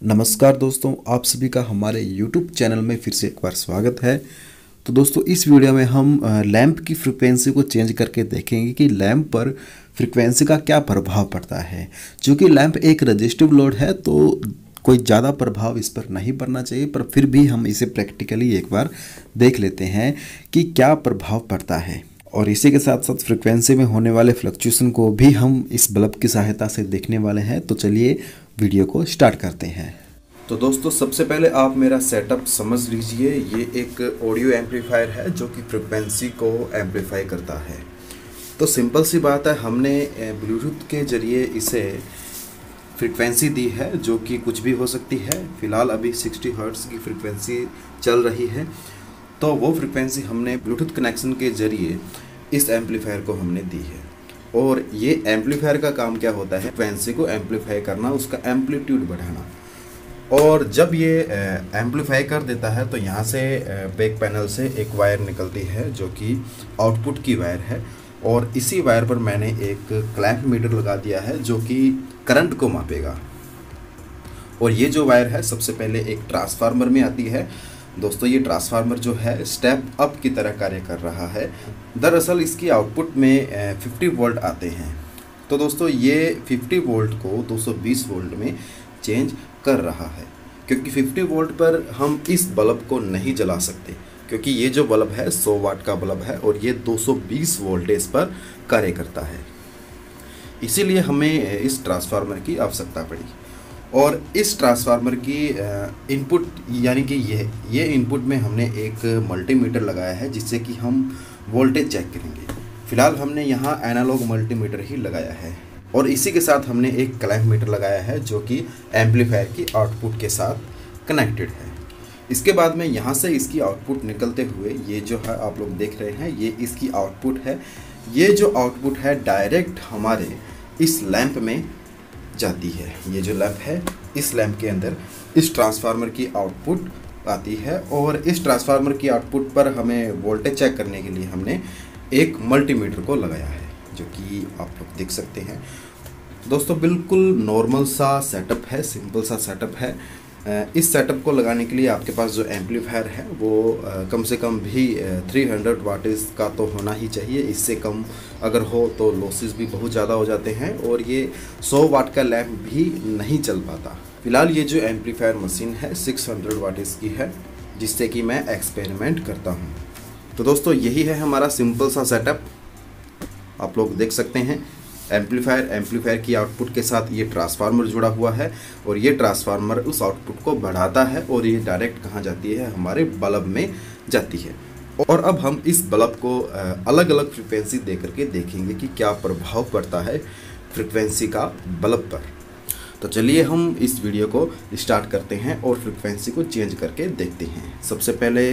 नमस्कार दोस्तों, आप सभी का हमारे YouTube चैनल में फिर से एक बार स्वागत है। तो दोस्तों, इस वीडियो में हम लैंप की फ्रिक्वेंसी को चेंज करके देखेंगे कि लैंप पर फ्रिक्वेंसी का क्या प्रभाव पड़ता है। चूँकि लैंप एक रजिस्टिव लोड है तो कोई ज़्यादा प्रभाव इस पर नहीं पड़ना चाहिए, पर फिर भी हम इसे प्रैक्टिकली एक बार देख लेते हैं कि क्या प्रभाव पड़ता है। और इसी के साथ साथ फ्रिक्वेंसी में होने वाले फ्लक्चुएशन को भी हम इस बल्ब की सहायता से देखने वाले हैं। तो चलिए वीडियो को स्टार्ट करते हैं। तो दोस्तों, सबसे पहले आप मेरा सेटअप समझ लीजिए। ये एक ऑडियो एम्पलीफायर है जो कि फ्रिक्वेंसी को एम्पलीफाई करता है। तो सिंपल सी बात है, हमने ब्लूटूथ के ज़रिए इसे फ्रिक्वेंसी दी है जो कि कुछ भी हो सकती है। फ़िलहाल अभी 60 हर्ट्ज़ की फ्रिक्वेंसी चल रही है, तो वो फ्रिक्वेंसी हमने ब्लूटूथ कनेक्शन के ज़रिए इस एम्पलीफायर को हमने दी है। और ये एम्पलीफायर का काम क्या होता है? फ्रिक्वेंसी को एम्पलीफाई करना, उसका एम्पलीट्यूड बढ़ाना। और जब ये एम्पलीफाई कर देता है तो यहाँ से बैक पैनल से एक वायर निकलती है जो कि आउटपुट की वायर है। और इसी वायर पर मैंने एक क्लैंप मीटर लगा दिया है जो कि करंट को मापेगा। और ये जो वायर है सबसे पहले एक ट्रांसफार्मर में आती है। दोस्तों, ये ट्रांसफार्मर जो है स्टेप अप की तरह कार्य कर रहा है। दरअसल इसकी आउटपुट में 50 वोल्ट आते हैं। तो दोस्तों, ये 50 वोल्ट को 220 वोल्ट में चेंज कर रहा है, क्योंकि 50 वोल्ट पर हम इस बल्ब को नहीं जला सकते, क्योंकि ये जो बल्ब है 100 वाट का बल्ब है और ये 220 वोल्टेज पर कार्य करता है। इसीलिए हमें इस ट्रांसफार्मर की आवश्यकता पड़ी। और इस ट्रांसफार्मर की इनपुट यानी कि ये इनपुट में हमने एक मल्टीमीटर लगाया है जिससे कि हम वोल्टेज चेक करेंगे। फिलहाल हमने यहाँ एनालॉग मल्टीमीटर ही लगाया है। और इसी के साथ हमने एक क्लैंप मीटर लगाया है जो कि एम्पलीफायर की आउटपुट के साथ कनेक्टेड है। इसके बाद में यहाँ से इसकी आउटपुट निकलते हुए ये जो है आप लोग देख रहे हैं, ये इसकी आउटपुट है। ये जो आउटपुट है डायरेक्ट हमारे इस लैंप में जाती है। ये जो लैंप है, इस लैंप के अंदर इस ट्रांसफार्मर की आउटपुट आती है। और इस ट्रांसफार्मर की आउटपुट पर हमें वोल्टेज चेक करने के लिए हमने एक मल्टीमीटर को लगाया है जो कि आप लोग देख सकते हैं। दोस्तों, बिल्कुल नॉर्मल सा सेटअप है, सिंपल सा सेटअप है। इस सेटअप को लगाने के लिए आपके पास जो एम्पलीफायर है वो कम से कम भी 300 वाटेज का तो होना ही चाहिए। इससे कम अगर हो तो लॉसेस भी बहुत ज़्यादा हो जाते हैं और ये 100 वाट का लैंप भी नहीं चल पाता। फिलहाल ये जो एम्पलीफायर मशीन है 600 वाटेज की है, जिससे कि मैं एक्सपेरिमेंट करता हूँ। तो दोस्तों, यही है हमारा सिंपल सा सेटअप। आप लोग देख सकते हैं एम्पलीफायर की आउटपुट के साथ ये ट्रांसफार्मर जुड़ा हुआ है और ये ट्रांसफार्मर उस आउटपुट को बढ़ाता है और ये डायरेक्ट कहाँ जाती है? हमारे बल्ब में जाती है। और अब हम इस बल्ब को अलग अलग फ्रिक्वेंसी दे करके देखेंगे कि क्या प्रभाव पड़ता है फ्रिक्वेंसी का बल्ब पर। तो चलिए हम इस वीडियो को स्टार्ट करते हैं और फ्रिक्वेंसी को चेंज करके देखते हैं। सबसे पहले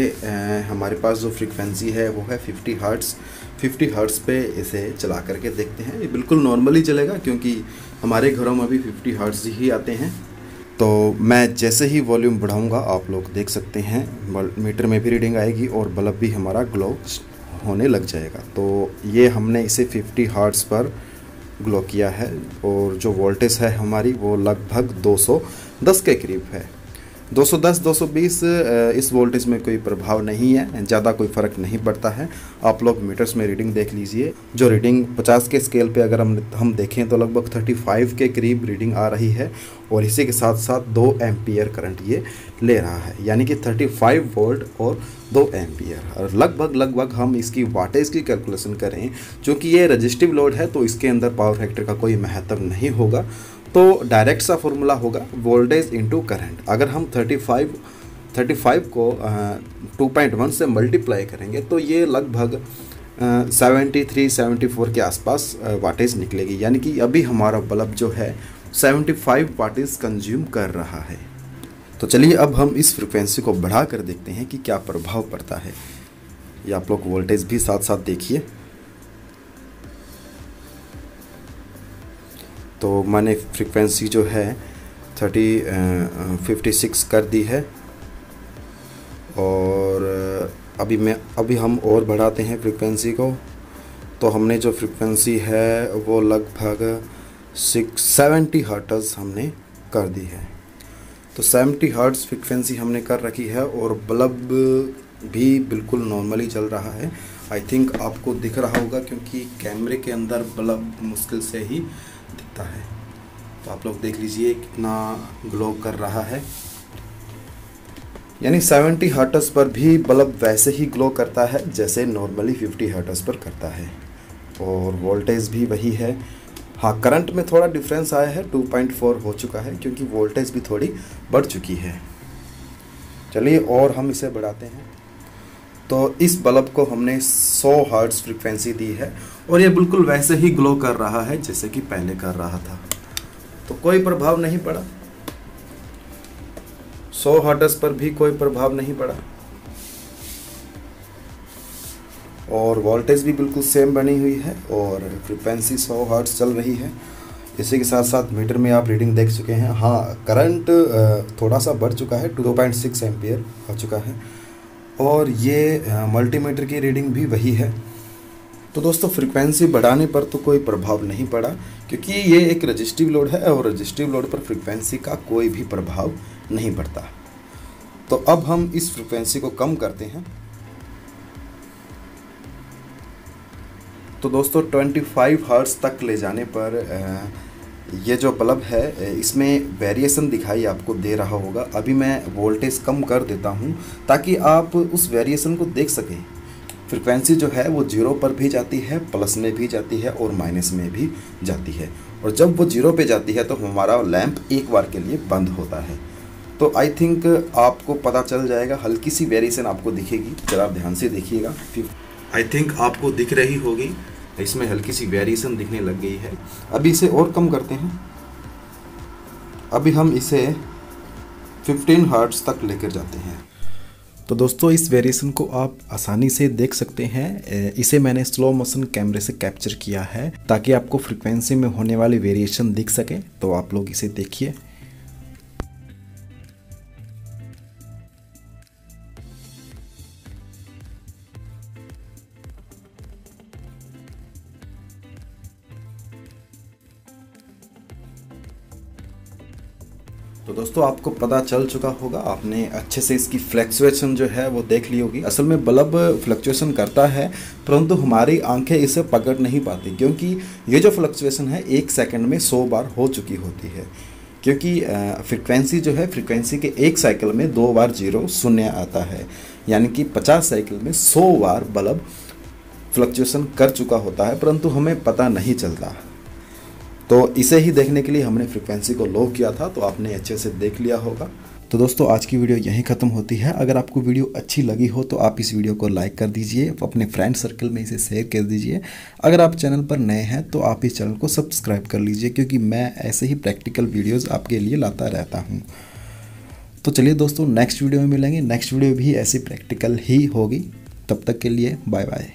हमारे पास जो फ्रिक्वेंसी है वो है 50 हर्ट्ज़। 50 हर्ट्ज़ पे इसे चला करके देखते हैं। ये बिल्कुल नॉर्मली चलेगा क्योंकि हमारे घरों में भी 50 हर्ट्ज़ ही आते हैं। तो मैं जैसे ही वॉल्यूम बढ़ाऊंगा आप लोग देख सकते हैं मीटर में भी रीडिंग आएगी और बल्ब भी हमारा ग्लो होने लग जाएगा। तो ये हमने इसे 50 हर्ट्ज़ पर ग्लो किया है और जो वोल्टेज है हमारी वो लगभग 210 के करीब है। 210 220 इस वोल्टेज में कोई प्रभाव नहीं है, ज़्यादा कोई फ़र्क नहीं पड़ता है। आप लोग मीटर्स में रीडिंग देख लीजिए। जो रीडिंग 50 के स्केल पे अगर हम देखें तो लगभग 35 के करीब रीडिंग आ रही है। और इसी के साथ साथ 2 एम्पियर करंट ये ले रहा है, यानी कि 35 वोल्ट और 2 एम्पियर। और लगभग हम इसकी वाटेज की कैलकुलेशन करें, चूँकि ये रजिस्टिव लोड है तो इसके अंदर पावर फैक्टर का कोई महत्व नहीं होगा। तो डायरेक्ट सा फॉर्मूला होगा वोल्टेज इंटू करंट। अगर हम 35 को 2.1 से मल्टीप्लाई करेंगे तो ये लगभग 73-74 के आसपास वाटेज निकलेगी, यानी कि अभी हमारा बल्ब जो है 75 वाटेज कंज्यूम कर रहा है। तो चलिए अब हम इस फ्रिक्वेंसी को बढ़ा कर देखते हैं कि क्या प्रभाव पड़ता है। ये आप लोग वोल्टेज भी साथ साथ देखिए। तो मैंने फ्रिक्वेंसी जो है 56 कर दी है। और अभी हम और बढ़ाते हैं फ्रिक्वेंसी को। तो हमने जो फ्रिक्वेंसी है वो लगभग 670 हर्ट्ज़ हमने कर दी है। तो 70 हर्ट्ज़ फ्रिक्वेंसी हमने कर रखी है और बल्ब भी बिल्कुल नॉर्मली चल रहा है। आई थिंक आपको दिख रहा होगा क्योंकि कैमरे के अंदर बल्ब मुश्किल से ही दिखता है। तो आप लोग देख लीजिए कितना ग्लो कर रहा है, यानी 70 हर्ट्ज़ पर भी बल्ब वैसे ही ग्लो करता है जैसे नॉर्मली 50 हर्ट्ज़ पर करता है। और वोल्टेज भी वही है। हाँ, करंट में थोड़ा डिफरेंस आया है, 2.4 हो चुका है क्योंकि वोल्टेज भी थोड़ी बढ़ चुकी है। चलिए और हम इसे बढ़ाते हैं। तो इस बल्ब को हमने 100 हर्ट्ज़ फ्रीक्वेंसी दी है और ये बिल्कुल वैसे ही ग्लो कर रहा है जैसे कि पहले कर रहा था। तो कोई प्रभाव नहीं पड़ा, 100 हर्ट्ज़ पर भी कोई प्रभाव नहीं पड़ा और वोल्टेज भी बिल्कुल सेम बनी हुई है और फ्रीक्वेंसी 100 हर्ट्ज़ चल रही है। इसी के साथ साथ मीटर में आप रीडिंग देख चुके हैं। हाँ, करंट थोड़ा सा बढ़ चुका है, 2.6 एम्पियर हो चुका है और ये मल्टीमीटर की रीडिंग भी वही है। तो दोस्तों, फ्रीक्वेंसी बढ़ाने पर तो कोई प्रभाव नहीं पड़ा क्योंकि ये एक रजिस्टिव लोड है और रजिस्टिव लोड पर फ्रीक्वेंसी का कोई भी प्रभाव नहीं पड़ता। तो अब हम इस फ्रीक्वेंसी को कम करते हैं। तो दोस्तों, 25 हर्ट्ज़ तक ले जाने पर ये जो बल्ब है इसमें वेरिएशन दिखाई आपको दे रहा होगा। अभी मैं वोल्टेज कम कर देता हूँ ताकि आप उस वेरिएशन को देख सकें। फ्रीक्वेंसी जो है वो 0 पर भी जाती है, प्लस में भी जाती है और माइनस में भी जाती है। और जब वो 0 पे जाती है तो हमारा लैंप एक बार के लिए बंद होता है। तो आई थिंक आपको पता चल जाएगा, हल्की सी वेरिएशन आपको दिखेगी। जरा आप ध्यान से देखिएगा। आई थिंक आपको दिख रही होगी, इसमें हल्की सी वेरिएशन दिखने लग गई है। अभी इसे और कम करते हैं। अभी हम इसे 15 हर्ट्ज़ तक लेकर जाते हैं। तो दोस्तों, इस वेरिएशन को आप आसानी से देख सकते हैं। इसे मैंने स्लो मोशन कैमरे से कैप्चर किया है ताकि आपको फ्रीक्वेंसी में होने वाली वेरिएशन दिख सके। तो आप लोग इसे देखिए। तो दोस्तों, आपको पता चल चुका होगा, आपने अच्छे से इसकी फ्लक्चुएशन जो है वो देख ली होगी। असल में बल्ब फ्लक्चुएशन करता है परंतु हमारी आंखें इसे पकड़ नहीं पाती क्योंकि ये जो फ्लक्चुएशन है 1 सेकंड में 100 बार हो चुकी होती है। क्योंकि फ्रीक्वेंसी जो है, फ्रीक्वेंसी के 1 साइकिल में 2 बार 0 शून्य आता है, यानी कि 50 साइकिल में 100 बार बल्ब फ्लक्चुएशन कर चुका होता है परंतु हमें पता नहीं चलता। तो इसे ही देखने के लिए हमने फ्रीक्वेंसी को लो किया था, तो आपने अच्छे से देख लिया होगा। तो दोस्तों, आज की वीडियो यहीं ख़त्म होती है। अगर आपको वीडियो अच्छी लगी हो तो आप इस वीडियो को लाइक कर दीजिए, अपने फ्रेंड सर्कल में इसे शेयर कर दीजिए। अगर आप चैनल पर नए हैं तो आप इस चैनल को सब्सक्राइब कर लीजिए क्योंकि मैं ऐसे ही प्रैक्टिकल वीडियोज़ आपके लिए लाता रहता हूँ। तो चलिए दोस्तों, नेक्स्ट वीडियो में मिलेंगे। नेक्स्ट वीडियो भी ऐसी प्रैक्टिकल ही होगी। तब तक के लिए बाय बाय।